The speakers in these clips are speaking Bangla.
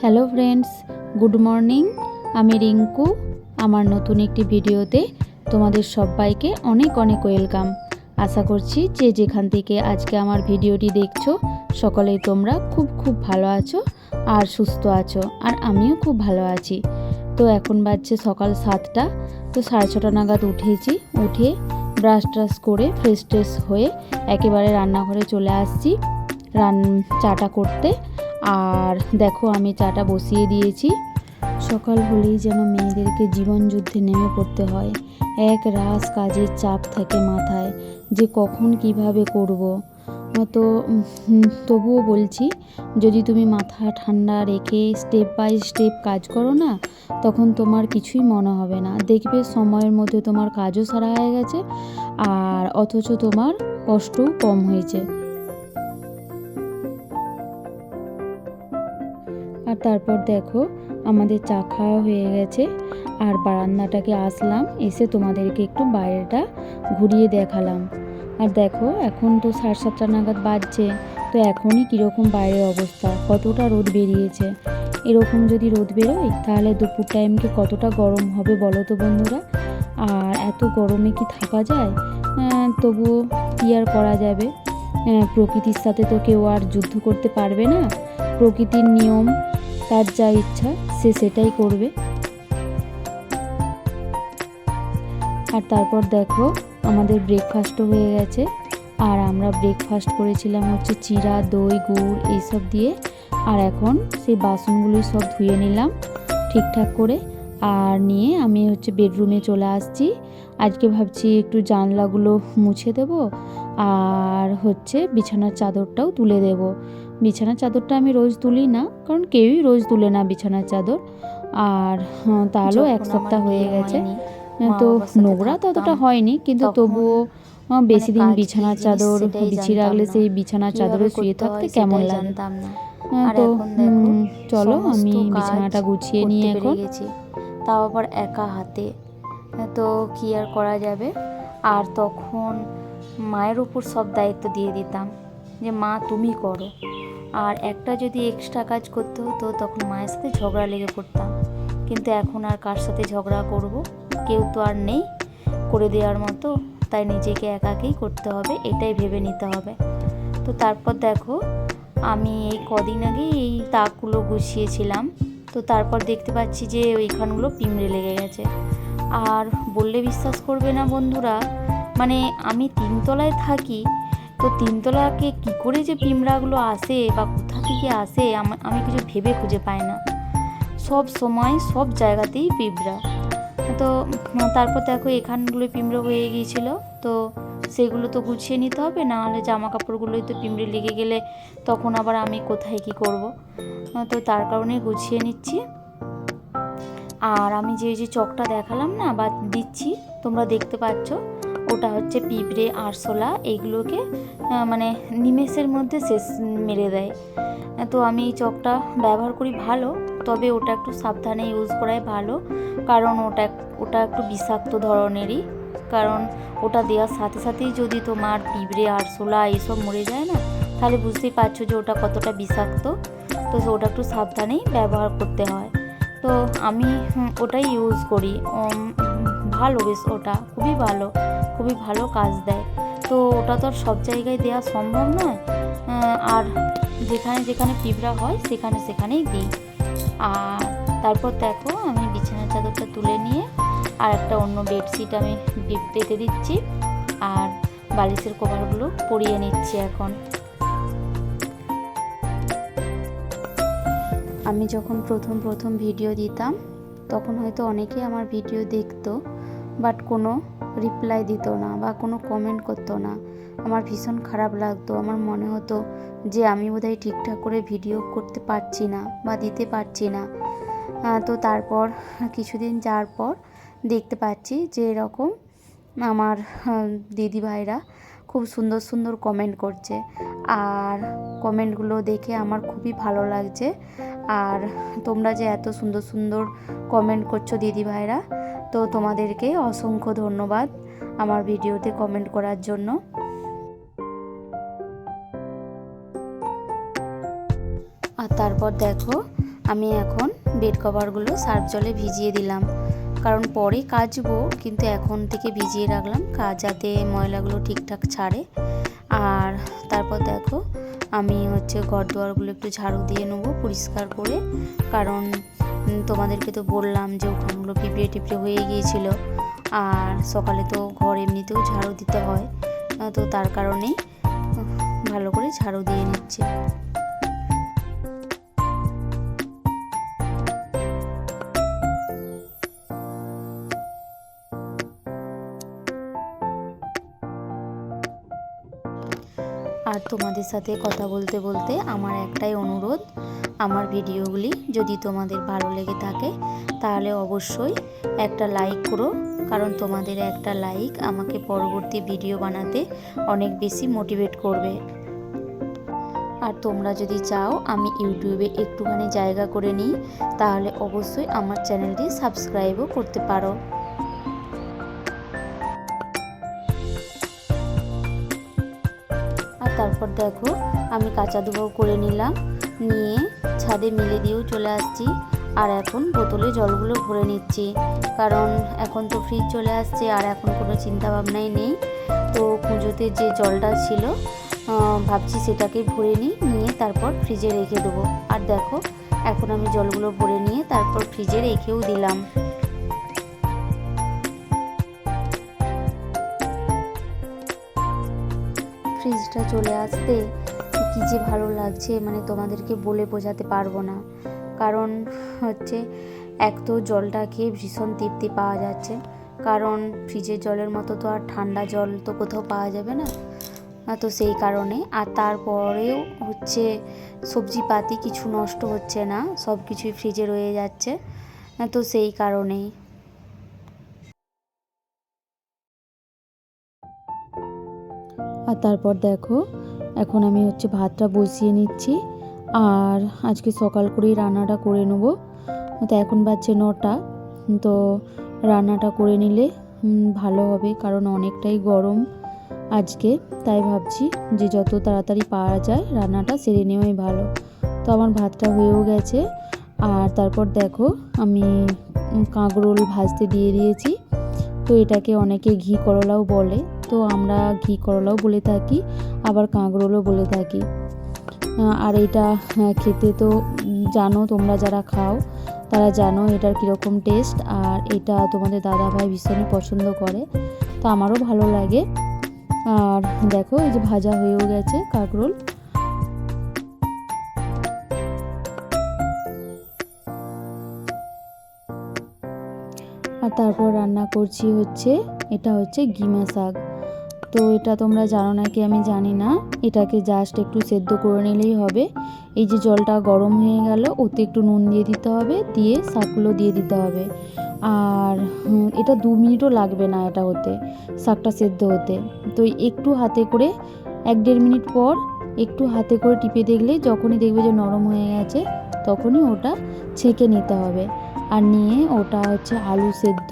Hello friends, good morning. আমি রিঙ্কু। আমার নতুন একটি ভিডিওতে তোমাদের সবাইকে অনেক অনেক ওয়েলকাম। আশা করছি যে যেখান থেকে আজকে আমার ভিডিওটি দেখছো সকলেই তোমরা খুব ভালো আছো আর সুস্থ আছো, আর আমিও খুব ভালো আছি। তো এখন বাজছে সকাল 7টা। তো 6:30 নাগাদ উঠেছি। উঠে ব্রাশ ট্রাশ করে ফ্রেশ ট্রেশ হয়ে একেবারে রান্নাঘরে চলে আসছি চাটা করতে। আর দেখো আমি চাটা বসিয়ে দিয়েছি। সকাল হলেই যেন মেয়েদেরকে জীবন যুদ্ধে নেমে পড়তে হয়। এক রাস কাজের চাপ থাকে মাথায়, যে কখন কিভাবে করব। তো তবুও বলছি, যদি তুমি মাথা ঠান্ডা রেখে স্টেপ বাই স্টেপ কাজ করো না, তখন তোমার কিছুই মনে হবে না। দেখবে সময়ের মধ্যে তোমার কাজও সারা হয়ে গেছে, আর অথচ তোমার কষ্টও কম হয়েছে। আর তারপর দেখো আমাদের চা খাওয়া হয়ে গেছে, আর বারান্দাটাকে আসলাম, এসে তোমাদেরকে একটু বাইরেটা ঘুরিয়ে দেখালাম। আর দেখো এখন তো 7:30 নাগাদ বাজছে। তো এখনই কীরকম বাইরের অবস্থা, কতটা রোদ বেরিয়েছে। এরকম যদি রোদ বেরোয় তাহলে দুপুর টাইমকে কতটা গরম হবে বলো তো বন্ধুরা। আর এত গরমে কি থাকা যায়? তবুও কী আর করা যাবে। প্রকৃতির সাথে তো কেউ আর যুদ্ধ করতে পারবে না। প্রকৃতির নিয়ম, তার যা ইচ্ছা সে সেটাই করবে। আর তারপর দেখো আমাদের ব্রেকফাস্টও হয়ে গেছে। আর আমরা ব্রেকফাস্ট করেছিলাম হচ্ছে চিড়া, দই, গুড় এইসব দিয়ে। আর এখন সেই বাসনগুলোই সব ধুয়ে নিলাম ঠিকঠাক করে। আর নিয়ে আমি হচ্ছে বেডরুমে চলে আসছি। আজকে ভাবছি একটু জানলাগুলো মুছে দেব, আর হচ্ছে বিছানার চাদরটাও তুলে দেব। বিছানার চাদরটা আমি রোজ তুলি না, কারণ কেউই রোজ তুলে না বিছানার চাদর। আর তাহলেও 1 সপ্তাহ হয়ে গেছে। তো নোংরা ততটা হয়নি, কিন্তু তবুও বেশি দিন বিছানার চাদর বিছিয়ে রাখলে সেই বিছানার চাদরে শুয়ে থাকতে কেমন লাগে। তো চলো আমি বিছানাটা গুছিয়ে নিয়ে এখন গেছি, তাও আবার একা হাতে। তো কি আর করা যাবে। আর তখন মায়ের উপর সব দায়িত্ব দিয়ে দিতাম, যে মা তুমি করো। আর একটা যদি এক্সট্রা কাজ করতে হতো তখন মায়ের সাথে ঝগড়া লেগে পড়তাম। কিন্তু এখন আর কার সাথে ঝগড়া করব, কেউ তো আর নেই করে দেওয়ার মতো। তাই নিজেকে একাকেই করতে হবে, এটাই ভেবে নিতে হবে। তো তারপর দেখো আমি এই কদিন আগে এই তাকগুলো গুছিয়েছিলাম। তো তারপর দেখতে পাচ্ছি যে ওইখানগুলো পিঁমড়ে লেগে গেছে। আর বললে বিশ্বাস করবে না বন্ধুরা, মানে আমি 3তলায় থাকি। তো 3তলাকে কী করে যে পিঁমড়াগুলো আসে বা কোথা থেকে আসে আমি কিছু ভেবে খুঁজে পাই না। সব সময় সব জায়গাতেই পিঁমড়া। তো তারপর দেখো এখানগুলো পিঁমড়ে হয়ে গিয়েছিলো। তো সেগুলো তো গুছিয়ে নিতে হবে, না হলে জামা কাপড়গুলোই তো পিঁমড়ে লেগে গেলে তখন আবার আমি কোথায় কি করব। তো তার কারণে গুছিয়ে নিচ্ছি। আর আমি যে চকটা দেখালাম না বা দিচ্ছি, তোমরা দেখতে পাচ্ছ, ওটা হচ্ছে পিঁপড়ে, আরশোলা এইগুলোকে মানে নিমেষের মধ্যে শেষ মেরে দেয়। তো আমি এই চকটা ব্যবহার করি ভালো, তবে ওটা একটু সাবধানে ইউজ করাই ভালো, কারণ ওটা একটু বিষাক্ত ধরনেরই। কারণ ওটা দেওয়ার সাথে সাথেই যদি তোমার পিঁপড়ে, আরশোলা এইসব মরে যায় না, তাহলে বুঝতেই পারছো যে ওটা কতটা বিষাক্ত। তো ওটা একটু সাবধানেই ব্যবহার করতে হয়। তো আমি ওটাই ইউজ করি। ভালো, বেশ ওটা খুবই ভালো কাজ দেয়। তো ওটা তো আর সব জায়গায় দেওয়া সম্ভব নয়। আর যেখানে যেখানে পিঁপড়া হয় সেখানেই দিই। আর তারপর দেখো আমি বিছানার চাদরটা তুলে নিয়ে আর একটা অন্য বেডশিট আমি পেতে দিচ্ছি, আর বালিশের কভারগুলো পরিয়ে নিচ্ছি এখন। আমি যখন প্রথম ভিডিও দিতাম তখন হয়তো অনেকেই আমার ভিডিও দেখতো, বাট কোনো রিপ্লাই দিত না বা কোনো কমেন্ট করতো না। আমার ভীষণ খারাপ লাগতো। আমার মনে হতো যে আমি বোধহয় ঠিকঠাক করে ভিডিও করতে পারছি না বা দিতে পারছি না। তো তারপর কিছুদিন যাওয়ার পর দেখতে পাচ্ছি যে এরকম আমার দিদিভাইরা খুব সুন্দর সুন্দর কমেন্ট করছে, আর কমেন্টগুলো দেখে আমার খুবই ভালো লাগছে। আর তোমরা যে এত সুন্দর সুন্দর কমেন্ট করছো দিদিভাইরা, তো তোমাদেরকে অসংখ্য ধন্যবাদ আমার ভিডিওতে কমেন্ট করার জন্য। আর তারপর দেখো আমি এখন বেড কভারগুলো সার্ফ জলে ভিজিয়ে দিলাম, কারণ পরে কাচবো, কিন্তু এখন থেকে ভিজিয়ে রাখলাম যাতে ময়লাগুলো ঠিকঠাক ছাড়ে। আর তারপর দেখো আমি ঘর দুয়ারগুলো একটু ঝাড়ু দিয়ে নেবো পরিষ্কার করে, কারণ তোমাদেরকে তো বললাম যে ওখানগুলো পিঁপড়ে টিপড়ে হয়ে গিয়েছিল, আর সকালে তো ঘর এমনিতেও ঝাড়ু দিতে হয়, তো তার কারণেই ভালো করে ঝাড়ু দিয়ে নিচ্ছে। আর তোমাদের সাথে কথা বলতে বলতে আমার একটাই অনুরোধ, আমার ভিডিওগুলি যদি তোমাদের ভালো লেগে থাকে তাহলে অবশ্যই একটা লাইক করো, কারণ তোমাদের একটা লাইক আমাকে পরবর্তী ভিডিও বানাতে অনেক বেশি মোটিভেট করবে। আর তোমরা যদি চাও আমি ইউটিউবে একটুখানি জায়গা করে নিই, তাহলে অবশ্যই আমার চ্যানেলটি সাবস্ক্রাইবও করতে পারো। আর তারপর দেখো আমি কাঁচা ধোয়াও করে নিলাম, নিয়ে ছাদে মেলে দিয়েও চলে আসছি। আর এখন বোতলে জলগুলো ভরে নিচ্ছি, কারণ এখন তো ফ্রিজ চলে আসছে আর এখন কোনো চিন্তা ভাবনাই নেই। তো পুজোতে যে জলটা ছিল ভাবছি সেটাকে ভরে নিয়ে তারপর ফ্রিজে রেখে দেবো। আর দেখো এখন আমি জলগুলো ভরে নিয়ে তারপর ফ্রিজে রেখেও দিলাম। ফ্রিজটা চলে আসতে কী যে ভালো লাগছে, মানে তোমাদেরকে বলে বোঝাতে পারবো না। কারণ এক তো জলটা খেয়ে ভীষণ তৃপ্তি পাওয়া যাচ্ছে, কারণ ফ্রিজের জলের মতো তো আর ঠান্ডা জল তো কোথাও পাওয়া যাবে না, তো সেই কারণে। আর তারপরেও সবজিপাতি কিছু নষ্ট হচ্ছে না, সব কিছুই ফ্রিজে রয়ে যাচ্ছে, তো সেই কারণেই। আর তারপর দেখো এখন আমি ভাতটা বসিয়ে নিচ্ছি, আর আজকে সকাল করেই রান্নাটা করে নেব। তো এখন বাজছে 9টা, তো রান্নাটা করে নিলে ভালো হবে, কারণ অনেকটাই গরম আজকে, তাই ভাবছি যে যত তাড়াতাড়ি পারা যায় রান্নাটা সেরে নেওয়াই ভালো। তো আমার ভাতটা হয়েও গেছে। আর তারপর দেখো আমি কাঁকরোল ভাজতে দিয়ে দিয়েছি। তো এটাকে অনেকে ঘি করলাও বলে, তো আমরা ঘি করলাও বলে থাকি, আবার কাঁকরোলও বলে থাকি। আর এটা খেতে তো জানো, তোমরা যারা খাও তারা জানো এটার কীরকম টেস্ট, আর এটা তোমাদের দাদাভাই ভীষণই পছন্দ করে, তো আমারও ভালো লাগে। আর দেখো এই যে ভাজা হয়েও গেছে কাঁকরোল। আর তারপর রান্না করছি এটা গিমা শাক। তো এটা তোমরা জানো নাকি আমি জানি না, এটাকে জাস্ট একটু সেদ্ধ করে নিলেই হবে। এই যে জলটা গরম হয়ে গেল, ওতে একটু নুন দিয়ে দিতে হবে, দিয়ে শাকগুলো দিয়ে দিতে হবে। আর এটা 2 মিনিটও লাগবে না এটা হতে, শাকটা সেদ্ধ হতে। তো একটু হাতে করে 1-1.5 মিনিট পর একটু হাতে করে টিপে দেখলে, যখনই দেখবে যে নরম হয়ে গেছে তখনই ওটা ছেঁকে নিতে হবে। আর নিয়ে ওটা আলু সেদ্ধ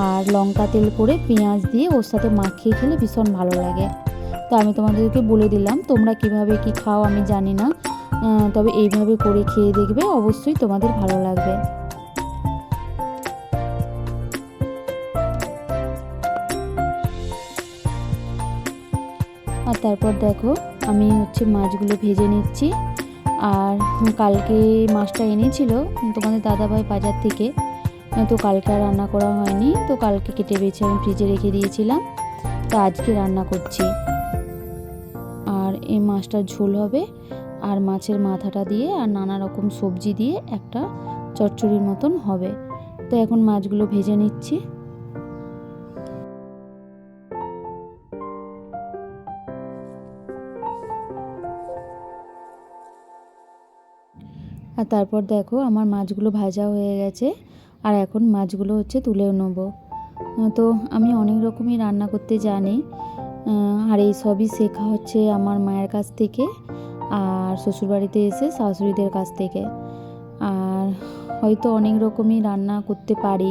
আর লঙ্কা তেল করে পেঁয়াজ দিয়ে ওর সাথে মাখিয়ে খেলে ভীষণ ভালো লাগে। তো আমি তোমাদেরকে বলে দিলাম, তোমরা কিভাবে কি খাও আমি জানি না, তবে এইভাবে করে খেয়ে দেখবে, অবশ্যই তোমাদের ভালো লাগবে। আর তারপর দেখো আমি মাছগুলো ভেজে নিচ্ছি। আর কালকে মাছটা এনেছিল তোমাদের দাদাভাই বাজার থেকে, তো কালকে আর রান্না করা হয়নি, তো কালকে কেটে বেছে আমি ফ্রিজে রেখে দিয়েছিলাম, তো আজকে রান্না করছি। আর এই মাছটার ঝোল হবে, আর মাছের মাথাটা দিয়ে আর নানা রকম সবজি দিয়ে একটা চচ্চড়ির মতন হবে। তো এখন মাছগুলো ভেজে নিচ্ছি। আর তারপর দেখো আমার মাছগুলো ভাজা হয়ে গেছে, আর এখন মাছগুলো তুলেও নেবো। তো আমি অনেক রকমই রান্না করতে জানি, আর এই সবই শেখা আমার মায়ের কাছ থেকে, আর শ্বশুরবাড়িতে এসে শাশুড়িদের কাছ থেকে। আর হয়তো অনেক রকমই রান্না করতে পারি,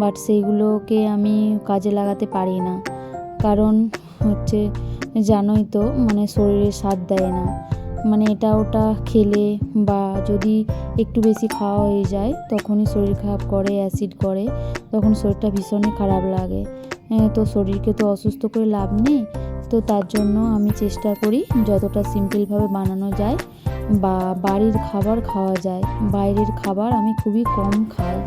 বাট সেইগুলোকে আমি কাজে লাগাতে পারি না, কারণ জানোই তো, মানে শরীরে স্বাদ দেয় না। মানে এটা ওটা খেলে বা যদি একটু বেশি খাওয়া হয়ে যায় তখনই শরীর খারাপ করে, অ্যাসিড করে, তখন শরীরটা ভীষণই খারাপ লাগে। তো শরীরকে তো অসুস্থ করে লাভ নেই। তো তার জন্য আমি চেষ্টা করি যতটা সিম্পলভাবে বানানো যায় বা বাড়ির খাবার খাওয়া যায়, বাইরের খাবার আমি খুবই কম খাই।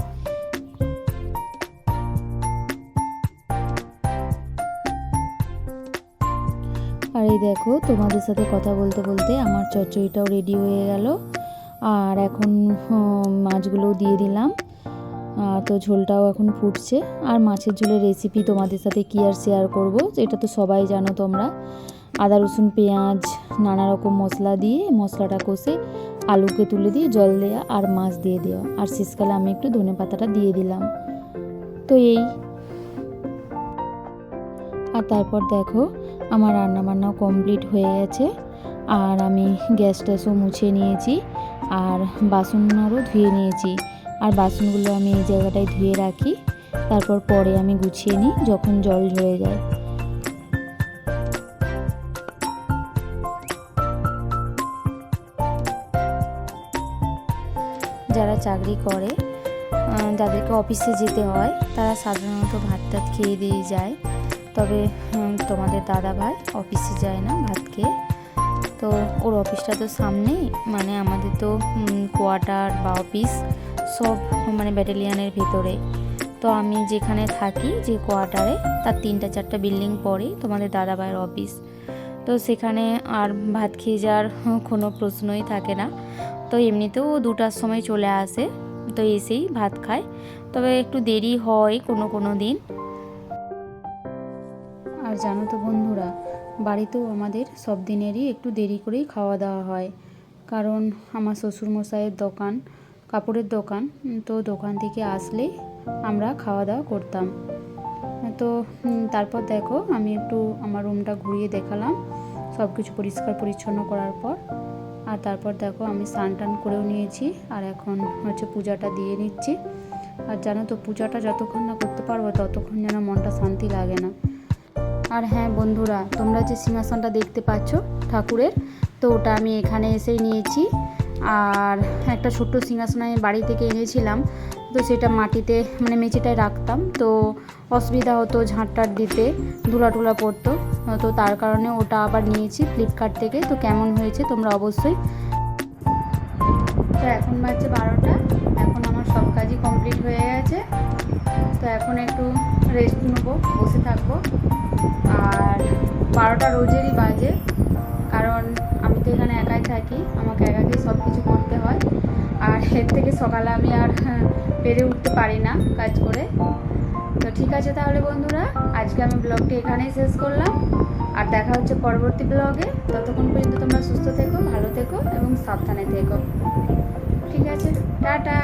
আর এই দেখো, তোমাদের সাথে কথা বলতে বলতে আমার চচ্চড়িটাও রেডি হয়ে গেল। আর এখন মাছগুলোও দিয়ে দিলাম। তো ঝোলটাও এখন ফুটছে। আর মাছের ঝোলের রেসিপি তোমাদের সাথে কী আর শেয়ার করব, এটা তো সবাই জানো তোমরা। আদা রসুন পেঁয়াজ নানা রকম মশলা দিয়ে মশলাটা কষে আলুকে তুলে দিয়ে জল দেওয়া আর মাছ দিয়ে দেওয়া, আর শেষকালে আমি একটু ধনেপাতাটা দিয়ে দিলাম। তো এই, আর তারপর দেখো আমার রান্নাবান্নাও কমপ্লিট হয়ে গেছে। আর আমি গ্যাস ট্যাসও মুছে নিয়েছি আর বাসন আরও ধুয়ে নিয়েছি। আর বাসনগুলো আমি এই জায়গাটায় ধুয়ে রাখি, তারপর পরে আমি গুছিয়ে নিই যখন জল ঝরে যায়। যারা চাকরি করে, যাদেরকে অফিসে যেতে হয়, তারা সাধারণত ভাত টাত খেয়ে দিয়ে যায়। তবে তোমাদের দাদা ভাই অফিসে যায় না ভাত খেয়ে। তো ওর অফিসটা তো সামনেই, মানে আমাদের তো কোয়ার্টার বা অফিস সব মানে ব্যাটালিয়ানের ভেতরে। তো আমি যেখানে থাকি, যে কোয়ার্টারে, তার 3-4টা বিল্ডিং পরেই তোমাদের দাদা ভাইয়ের অফিস। তো সেখানে আর ভাত খেয়ে যাওয়ার কোনো প্রশ্নই থাকে না। তো এমনিতেও 2টার সময় চলে আসে, তো এসেই ভাত খায়। তবে একটু দেরি হয় কোনো দিন। আর জানো তো বন্ধুরা, বাড়িতেও আমাদের সব দিনেরই একটু দেরি করেই খাওয়া দাওয়া হয়। কারণ আমার শ্বশুরমশাইয়ের দোকান, কাপড়ের দোকান, তো দোকান থেকে আসলেই আমরা খাওয়া দাওয়া করতাম। তো তারপর দেখো আমি একটু আমার রুমটা ঘুরিয়ে দেখালাম সব কিছু পরিষ্কার পরিচ্ছন্ন করার পর। আর তারপর দেখো আমি স্নান টান করেও নিয়েছি, আর এখন হচ্ছে পূজাটা দিয়ে নিচ্ছি। আর জানো তো, পূজাটা যতক্ষণ না করতে পারবো ততক্ষণ যেন মনটা শান্তি লাগে না। আর হ্যাঁ বন্ধুরা, তোমরা যে সিংহাসনটা দেখতে পাচ্ছ ঠাকুরের, তো ওটা আমি এখানে এসেই নিয়েছি। আর একটা ছোট্ট সিংহাসন আমি বাড়ি থেকে এনেছিলাম, তো সেটা মাটিতে মানে মেঝেটায় রাখতাম, তো অসুবিধা হতো ঝাঁটটার দিতে, ধুলা টুলা পড়তো। তো তার কারণে ওটা আবার নিয়েছি ফ্লিপকার্ট থেকে। তো কেমন হয়েছে তোমরা অবশ্যই। তো এখন বাজছে 12টা, এখন আমার সব কাজই কমপ্লিট হয়ে গেছে। তো এখন একটু রেস্ট নেবো, বসে থাকবো। আর 12টা রোজেরই বাজে, কারণ আমি তো এখানে একাই থাকি, আমাকে একাকে সব কিছু করতে হয়। আর এর থেকে সকালে আমি আর পেরে উঠতে পারি না কাজ করে। তো ঠিক আছে তাহলে বন্ধুরা, আজকে আমি ব্লগটি এখানেই শেষ করলাম। আর দেখা হচ্ছে পরবর্তী ব্লগে। ততক্ষণ পর্যন্ত তোমরা সুস্থ থেকো, ভালো থেকো এবং সাবধানে থেকো। ঠিক আছে, টাটা।